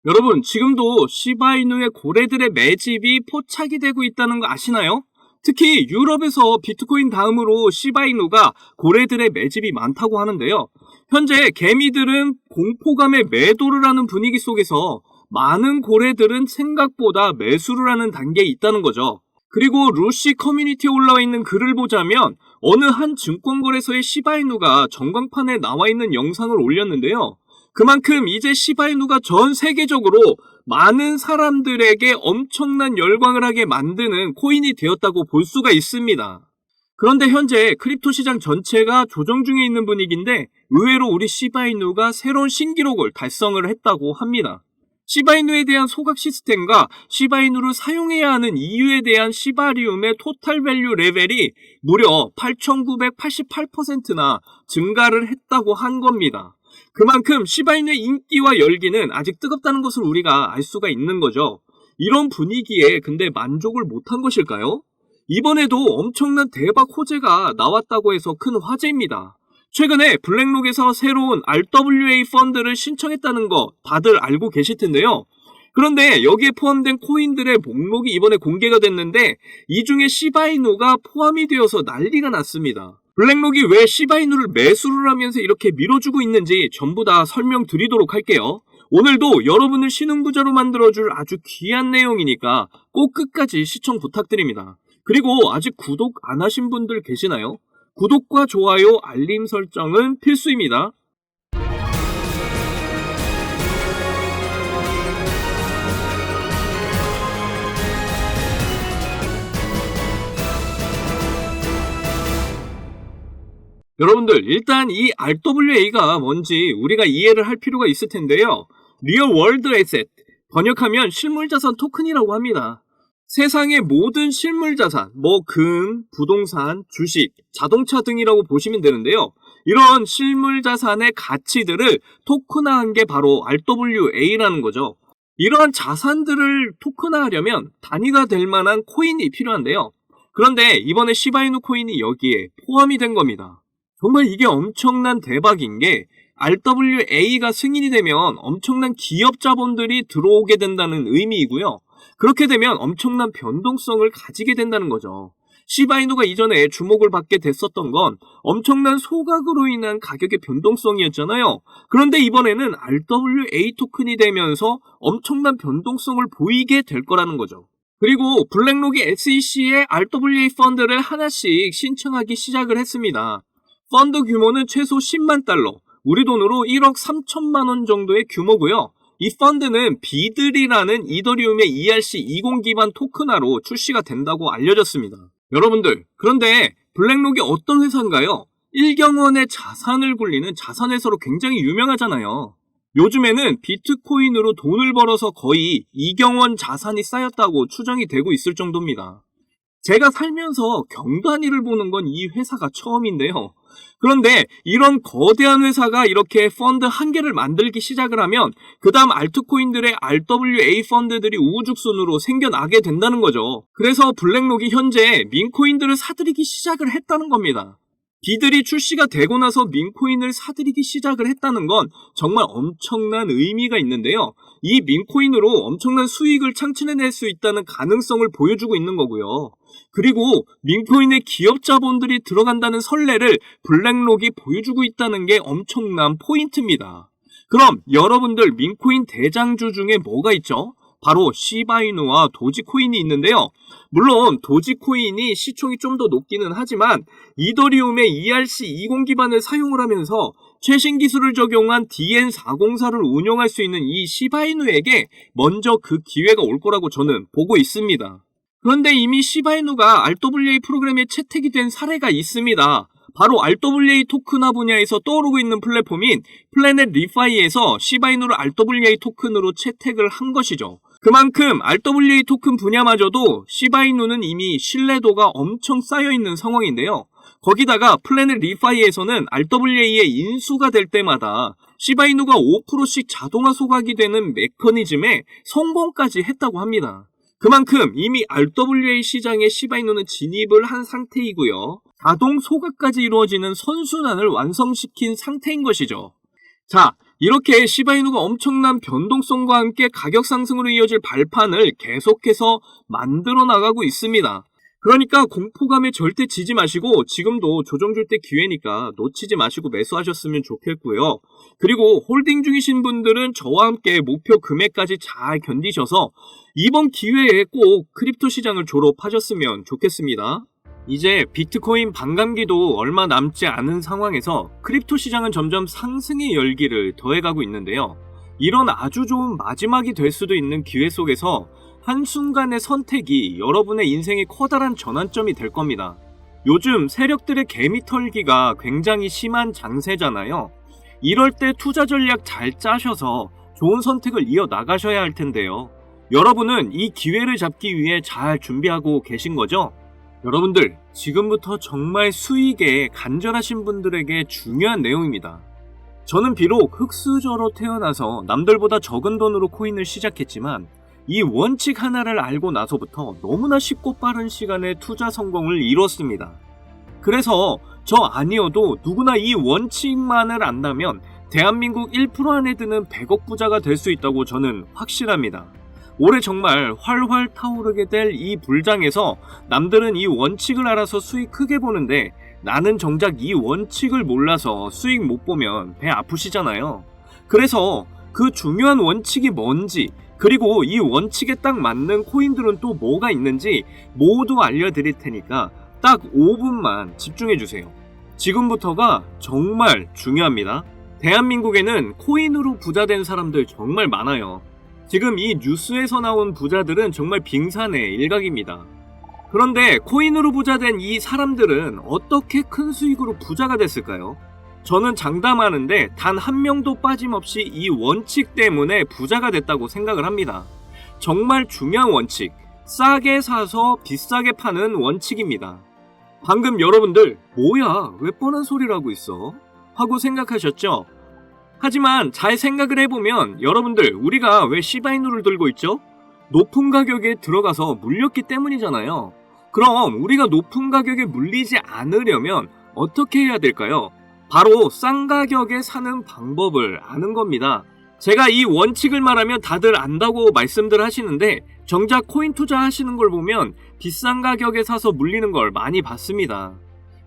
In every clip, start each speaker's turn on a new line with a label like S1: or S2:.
S1: 여러분, 지금도 시바이누의 고래들의 매집이 포착이 되고 있다는 거 아시나요? 특히 유럽에서 비트코인 다음으로 시바이누가 고래들의 매집이 많다고 하는데요. 현재 개미들은 공포감에 매도를 하는 분위기 속에서 많은 고래들은 생각보다 매수를 하는 단계에 있다는 거죠. 그리고 루시 커뮤니티에 올라와 있는 글을 보자면 어느 한 증권거래소의 시바이누가 전광판에 나와 있는 영상을 올렸는데요. 그만큼 이제 시바이누가 전 세계적으로 많은 사람들에게 엄청난 열광을 하게 만드는 코인이 되었다고 볼 수가 있습니다. 그런데 현재 크립토 시장 전체가 조정 중에 있는 분위기인데 의외로 우리 시바이누가 새로운 신기록을 달성을 했다고 합니다. 시바이누에 대한 소각 시스템과 시바이누를 사용해야 하는 이유에 대한 시바리움의 토탈 밸류 레벨이 무려 8,988%나 증가를 했다고 한 겁니다. 그만큼 시바이누의 인기와 열기는 아직 뜨겁다는 것을 우리가 알 수가 있는 거죠. 이런 분위기에 근데 만족을 못한 것일까요? 이번에도 엄청난 대박 호재가 나왔다고 해서 큰 화제입니다. 최근에 블랙록에서 새로운 RWA 펀드를 신청했다는 거 다들 알고 계실 텐데요. 그런데 여기에 포함된 코인들의 목록이 이번에 공개가 됐는데 이 중에 시바이누가 포함이 되어서 난리가 났습니다. 블랙록이 왜 시바이누를 매수를 하면서 이렇게 밀어주고 있는지 전부 다 설명드리도록 할게요. 오늘도 여러분을 신흥부자로 만들어줄 아주 귀한 내용이니까 꼭 끝까지 시청 부탁드립니다. 그리고 아직 구독 안 하신 분들 계시나요? 구독과 좋아요, 알림 설정은 필수입니다. 여러분들, 일단 이 RWA가 뭔지 우리가 이해를 할 필요가 있을 텐데요. 리얼 월드 에셋, 번역하면 실물자산 토큰이라고 합니다. 세상의 모든 실물자산, 금, 부동산, 주식, 자동차 등이라고 보시면 되는데요. 이런 실물자산의 가치들을 토큰화한 게 바로 RWA라는 거죠. 이러한 자산들을 토큰화하려면 단위가 될 만한 코인이 필요한데요. 그런데 이번에 시바이누 코인이 여기에 포함이 된 겁니다. 정말 이게 엄청난 대박인 게 RWA가 승인이 되면 엄청난 기업 자본들이 들어오게 된다는 의미이고요. 그렇게 되면 엄청난 변동성을 가지게 된다는 거죠. 시바이누가 이전에 주목을 받게 됐었던 건 엄청난 소각으로 인한 가격의 변동성이었잖아요. 그런데 이번에는 RWA 토큰이 되면서 엄청난 변동성을 보이게 될 거라는 거죠. 그리고 블랙록이 SEC에 RWA 펀드를 하나씩 신청하기 시작을 했습니다. 펀드 규모는 최소 10만 달러, 우리 돈으로 1억 3천만 원 정도의 규모고요. 이 펀드는 비들이라는 이더리움의 ERC20 기반 토큰화로 출시가 된다고 알려졌습니다. 여러분들, 그런데 블랙록이 어떤 회사인가요? 1경원의 자산을 굴리는 자산회사로 굉장히 유명하잖아요. 요즘에는 비트코인으로 돈을 벌어서 거의 2경원 자산이 쌓였다고 추정이 되고 있을 정도입니다. 제가 살면서 경단위를 보는 건 이 회사가 처음인데요. 그런데 이런 거대한 회사가 이렇게 펀드 한 개를 만들기 시작을 하면 그 다음 알트코인들의 RWA 펀드들이 우후죽순으로 생겨나게 된다는 거죠. 그래서 블랙록이 현재 민코인들을 사들이기 시작을 했다는 겁니다. 비들이 출시가 되고 나서 민코인을 사들이기 시작을 했다는 건 정말 엄청난 의미가 있는데요. 이 민코인으로 엄청난 수익을 창출해낼 수 있다는 가능성을 보여주고 있는 거고요. 그리고 민코인에 기업 자본들이 들어간다는 설레를 블랙록이 보여주고 있다는 게 엄청난 포인트입니다. 그럼 여러분들 민코인 대장주 중에 뭐가 있죠? 바로 시바이누와 도지코인이 있는데요. 물론 도지코인이 시총이 좀 더 높기는 하지만 이더리움의 ERC20 기반을 사용을 하면서 최신 기술을 적용한 DN404를 운영할 수 있는 이 시바이누에게 먼저 그 기회가 올 거라고 저는 보고 있습니다. 그런데 이미 시바이누가 RWA 프로그램에 채택이 된 사례가 있습니다. 바로 RWA 토큰화 분야에서 떠오르고 있는 플랫폼인 플래닛 리파이에서 시바이누를 RWA 토큰으로 채택을 한 것이죠. 그만큼 RWA 토큰 분야마저도 시바이누는 이미 신뢰도가 엄청 쌓여있는 상황인데요. 거기다가 플래닛 리파이에서는 RWA의 인수가 될 때마다 시바이누가 5%씩 자동화 소각이 되는 메커니즘에 성공까지 했다고 합니다. 그만큼 이미 RWA 시장에 시바이누는 진입을 한 상태이고요. 자동 소각까지 이루어지는 선순환을 완성시킨 상태인 것이죠. 자, 이렇게 시바이누가 엄청난 변동성과 함께 가격 상승으로 이어질 발판을 계속해서 만들어 나가고 있습니다. 그러니까 공포감에 절대 지지 마시고 지금도 조정 줄 때 기회니까 놓치지 마시고 매수하셨으면 좋겠고요. 그리고 홀딩 중이신 분들은 저와 함께 목표 금액까지 잘 견디셔서 이번 기회에 꼭 크립토 시장을 졸업하셨으면 좋겠습니다. 이제 비트코인 반감기도 얼마 남지 않은 상황에서 크립토 시장은 점점 상승의 열기를 더해가고 있는데요. 이런 아주 좋은 마지막이 될 수도 있는 기회 속에서 한순간의 선택이 여러분의 인생의 커다란 전환점이 될 겁니다. 요즘 세력들의 개미 털기가 굉장히 심한 장세잖아요. 이럴 때 투자 전략 잘 짜셔서 좋은 선택을 이어나가셔야 할 텐데요. 여러분은 이 기회를 잡기 위해 잘 준비하고 계신 거죠? 여러분들, 지금부터 정말 수익에 간절하신 분들에게 중요한 내용입니다. 저는 비록 흙수저로 태어나서 남들보다 적은 돈으로 코인을 시작했지만 이 원칙 하나를 알고 나서부터 너무나 쉽고 빠른 시간에 투자 성공을 이뤘습니다. 그래서 저 아니어도 누구나 이 원칙만을 안다면 대한민국 1% 안에 드는 100억 부자가 될 수 있다고 저는 확실합니다. 올해 정말 활활 타오르게 될 이 불장에서 남들은 이 원칙을 알아서 수익 크게 보는데 나는 정작 이 원칙을 몰라서 수익 못 보면 배 아프시잖아요. 그래서 그 중요한 원칙이 뭔지, 그리고 이 원칙에 딱 맞는 코인들은 또 뭐가 있는지 모두 알려드릴 테니까 딱 5분만 집중해주세요. 지금부터가 정말 중요합니다. 대한민국에는 코인으로 부자된 사람들 정말 많아요. 지금 이 뉴스에서 나온 부자들은 정말 빙산의 일각입니다. 그런데 코인으로 부자된 이 사람들은 어떻게 큰 수익으로 부자가 됐을까요? 저는 장담하는데 단 한 명도 빠짐없이 이 원칙 때문에 부자가 됐다고 생각을 합니다. 정말 중요한 원칙, 싸게 사서 비싸게 파는 원칙입니다. 방금 여러분들 뭐야 왜 뻔한 소리라고 있어? 하고 생각하셨죠? 하지만 잘 생각을 해보면 여러분들 우리가 왜 시바이누를 들고 있죠? 높은 가격에 들어가서 물렸기 때문이잖아요. 그럼 우리가 높은 가격에 물리지 않으려면 어떻게 해야 될까요? 바로 싼 가격에 사는 방법을 아는 겁니다. 제가 이 원칙을 말하면 다들 안다고 말씀들 하시는데 정작 코인 투자하시는 걸 보면 비싼 가격에 사서 물리는 걸 많이 봤습니다.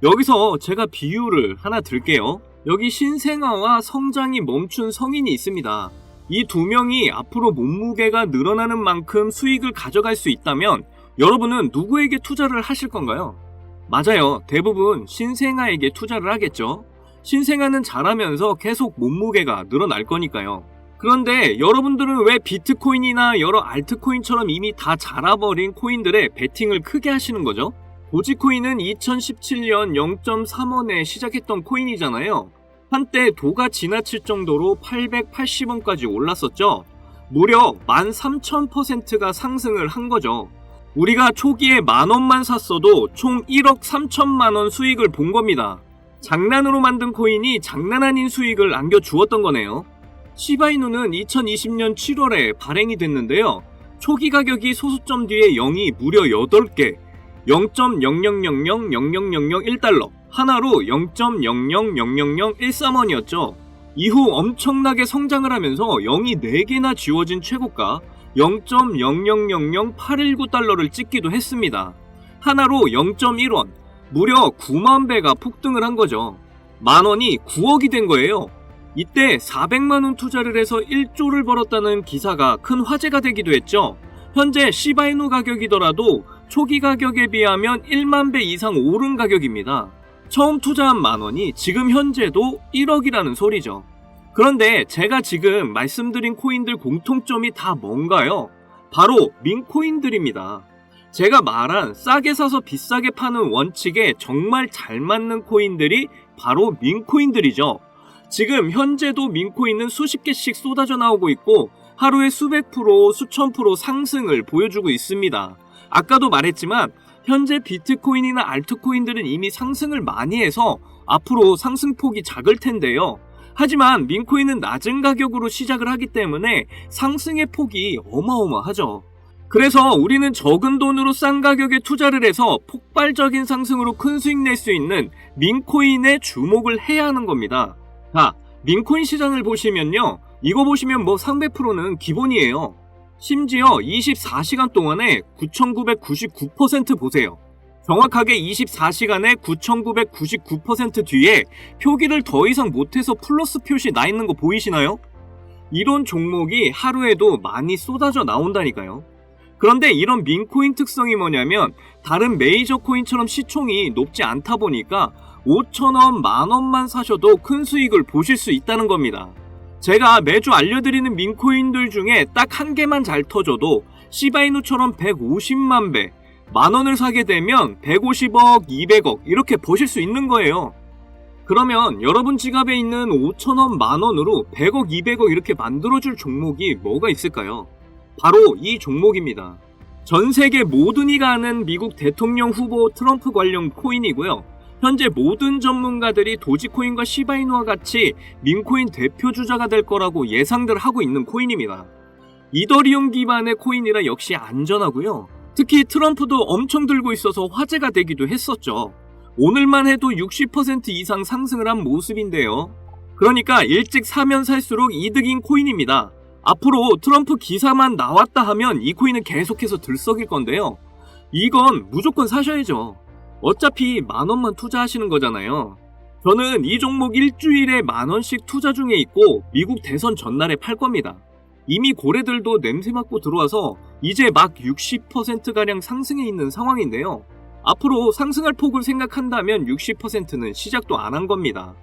S1: 여기서 제가 비유를 하나 들게요. 여기 신생아와 성장이 멈춘 성인이 있습니다. 이 두 명이 앞으로 몸무게가 늘어나는 만큼 수익을 가져갈 수 있다면 여러분은 누구에게 투자를 하실 건가요? 맞아요. 대부분 신생아에게 투자를 하겠죠. 신생아는 자라면서 계속 몸무게가 늘어날 거니까요. 그런데 여러분들은 왜 비트코인이나 여러 알트코인처럼 이미 다 자라버린 코인들에 베팅을 크게 하시는 거죠? 도지코인은 2017년 0.3원에 시작했던 코인이잖아요. 한때 도가 지나칠 정도로 880원까지 올랐었죠. 무려 13,000%가 상승을 한 거죠. 우리가 초기에 만원만 샀어도 총 1억 3천만원 수익을 본 겁니다. 장난으로 만든 코인이 장난 아닌 수익을 안겨주었던 거네요. 시바이누는 2020년 7월에 발행이 됐는데요. 초기 가격이 소수점 뒤에 0이 무려 8개, 0.000000001달러, 하나로 0.0000013원이었죠. 이후 엄청나게 성장을 하면서 0이 4개나 지워진 최고가 0.0000819달러를 찍기도 했습니다. 하나로 0.1원, 무려 9만 배가 폭등을 한 거죠. 만원이 9억이 된 거예요. 이때 400만원 투자를 해서 1조를 벌었다는 기사가 큰 화제가 되기도 했죠. 현재 시바이누 가격이더라도 초기 가격에 비하면 1만 배 이상 오른 가격입니다. 처음 투자한 만원이 지금 현재도 1억이라는 소리죠. 그런데 제가 지금 말씀드린 코인들 공통점이 다 뭔가요? 바로 민코인들입니다. 제가 말한 싸게 사서 비싸게 파는 원칙에 정말 잘 맞는 코인들이 바로 민코인들이죠. 지금 현재도 민코인은 수십 개씩 쏟아져 나오고 있고 하루에 수백 프로, 수천 프로 상승을 보여주고 있습니다. 아까도 말했지만 현재 비트코인이나 알트코인들은 이미 상승을 많이 해서 앞으로 상승폭이 작을 텐데요. 하지만 민코인은 낮은 가격으로 시작을 하기 때문에 상승의 폭이 어마어마하죠. 그래서 우리는 적은 돈으로 싼 가격에 투자를 해서 폭발적인 상승으로 큰 수익 낼 수 있는 민코인에 주목을 해야 하는 겁니다. 자, 민코인 시장을 보시면요. 이거 보시면 뭐 300%는 기본이에요. 심지어 24시간 동안에 9,999% 보세요. 정확하게 24시간에 9,999% 뒤에 표기를 더 이상 못해서 플러스 표시 나 있는 거 보이시나요? 이런 종목이 하루에도 많이 쏟아져 나온다니까요. 그런데 이런 민코인 특성이 뭐냐면 다른 메이저 코인처럼 시총이 높지 않다 보니까 5,000원, 만원만 사셔도 큰 수익을 보실 수 있다는 겁니다. 제가 매주 알려드리는 민코인들 중에 딱 한 개만 잘 터져도 시바이누처럼 150만 배, 만원을 사게 되면 150억, 200억 이렇게 버실 수 있는 거예요. 그러면 여러분 지갑에 있는 5,000원, 만원으로 100억, 200억 이렇게 만들어줄 종목이 뭐가 있을까요? 바로 이 종목입니다. 전 세계 모든 이가 아는 미국 대통령 후보 트럼프 관련 코인이고요. 현재 모든 전문가들이 도지코인과 시바이누와 같이 민코인 대표 주자가 될 거라고 예상들 하고 있는 코인입니다. 이더리움 기반의 코인이라 역시 안전하고요. 특히 트럼프도 엄청 들고 있어서 화제가 되기도 했었죠. 오늘만 해도 60% 이상 상승을 한 모습인데요. 그러니까 일찍 사면 살수록 이득인 코인입니다. 앞으로 트럼프 기사만 나왔다 하면 이 코인은 계속해서 들썩일 건데요. 이건 무조건 사셔야죠. 어차피 만원만 투자하시는 거잖아요. 저는 이 종목 일주일에 만원씩 투자 중에 있고 미국 대선 전날에 팔 겁니다. 이미 고래들도 냄새 맡고 들어와서 이제 막 60%가량 상승해 있는 상황인데요. 앞으로 상승할 폭을 생각한다면 60%는 시작도 안 한 겁니다.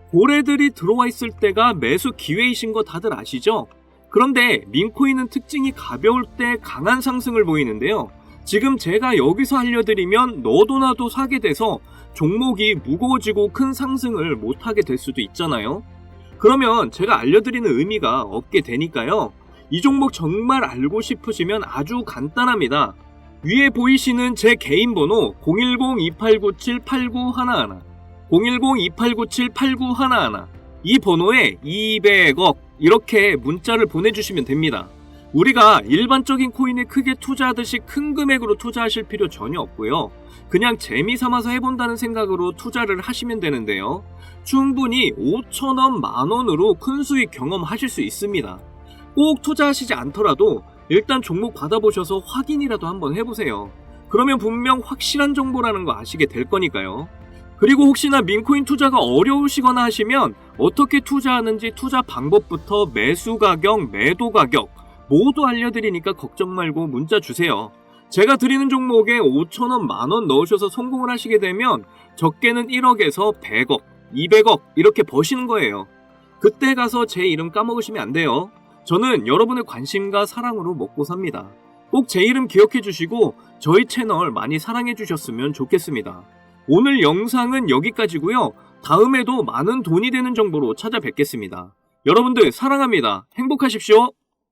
S1: 고래들이 들어와 있을 때가 매수 기회이신 거 다들 아시죠? 그런데 민코인은 특징이 가벼울 때 강한 상승을 보이는데요. 지금 제가 여기서 알려드리면 너도 나도 사게 돼서 종목이 무거워지고 큰 상승을 못하게 될 수도 있잖아요. 그러면 제가 알려드리는 의미가 없게 되니까요. 이 종목 정말 알고 싶으시면 아주 간단합니다. 위에 보이시는 제 개인 번호 010-2897-8911 010-2897-8911 이 번호에 200억 이렇게 문자를 보내주시면 됩니다. 우리가 일반적인 코인에 크게 투자하듯이 큰 금액으로 투자하실 필요 전혀 없고요. 그냥 재미삼아서 해본다는 생각으로 투자를 하시면 되는데요. 충분히 5,000원, 만원으로 큰 수익 경험하실 수 있습니다. 꼭 투자하시지 않더라도 일단 종목 받아보셔서 확인이라도 한번 해보세요. 그러면 분명 확실한 정보라는 거 아시게 될 거니까요. 그리고 혹시나 민코인 투자가 어려우시거나 하시면 어떻게 투자하는지 투자 방법부터 매수 가격, 매도 가격 모두 알려드리니까 걱정 말고 문자 주세요. 제가 드리는 종목에 5,000원, 만원 넣으셔서 성공을 하시게 되면 적게는 1억에서 100억, 200억 이렇게 버시는 거예요. 그때 가서 제 이름 까먹으시면 안 돼요. 저는 여러분의 관심과 사랑으로 먹고 삽니다. 꼭 제 이름 기억해 주시고 저희 채널 많이 사랑해 주셨으면 좋겠습니다. 오늘 영상은 여기까지고요. 다음에도 많은 돈이 되는 정보로 찾아뵙겠습니다. 여러분들 사랑합니다. 행복하십시오.